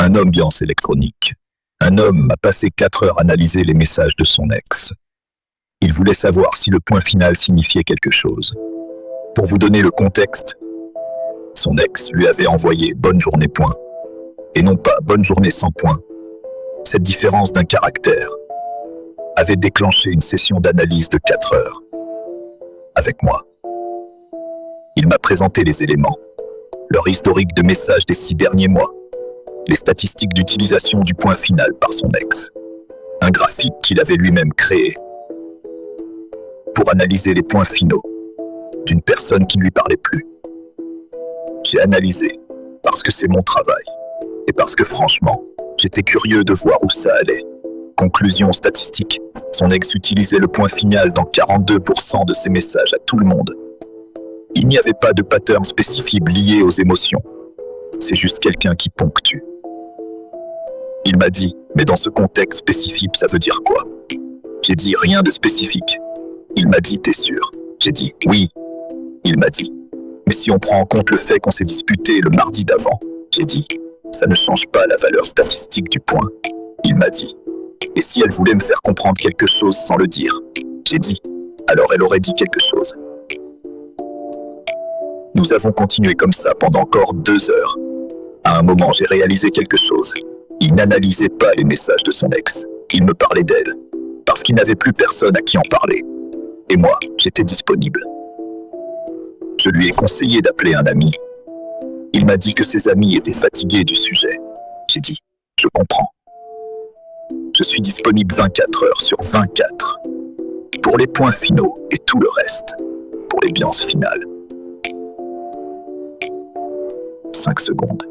Un ambiance électronique. Un homme a passé 4 heures à analyser les messages de son ex. Il voulait savoir si le point final signifiait quelque chose. Pour vous donner le contexte, son ex lui avait envoyé « bonne journée point » et non pas « bonne journée sans point ». Cette différence d'un caractère avait déclenché une session d'analyse de 4 heures. Avec moi. Il m'a présenté les éléments, leur historique de messages des 6 derniers mois, les statistiques d'utilisation du point final par son ex, un graphique qu'il avait lui-même créé pour analyser les points finaux d'une personne qui ne lui parlait plus. J'ai analysé parce que c'est mon travail et parce que franchement, j'étais curieux de voir où ça allait. Conclusion statistique, son ex utilisait le point final dans 42% de ses messages à tout le monde. Il n'y avait pas de pattern spécifique lié aux émotions. C'est juste quelqu'un qui ponctue. Il m'a dit, mais dans ce contexte spécifique, ça veut dire quoi? J'ai dit, rien de spécifique. Il m'a dit, t'es sûr? J'ai dit, oui. Il m'a dit, mais si on prend en compte le fait qu'on s'est disputé le mardi d'avant, j'ai dit, ça ne change pas la valeur statistique du point. Il m'a dit, et si elle voulait me faire comprendre quelque chose sans le dire? J'ai dit, alors elle aurait dit quelque chose. Nous avons continué comme ça pendant encore 2 heures. À un moment, j'ai réalisé quelque chose. Il n'analysait pas les messages de son ex. Il me parlait d'elle, parce qu'il n'avait plus personne à qui en parler. Et moi, j'étais disponible. Je lui ai conseillé d'appeler un ami. Il m'a dit que ses amis étaient fatigués du sujet. J'ai dit, je comprends. Je suis disponible 24 heures sur 24. Pour les points finaux et tout le reste. Pour les biances finales. 5 secondes.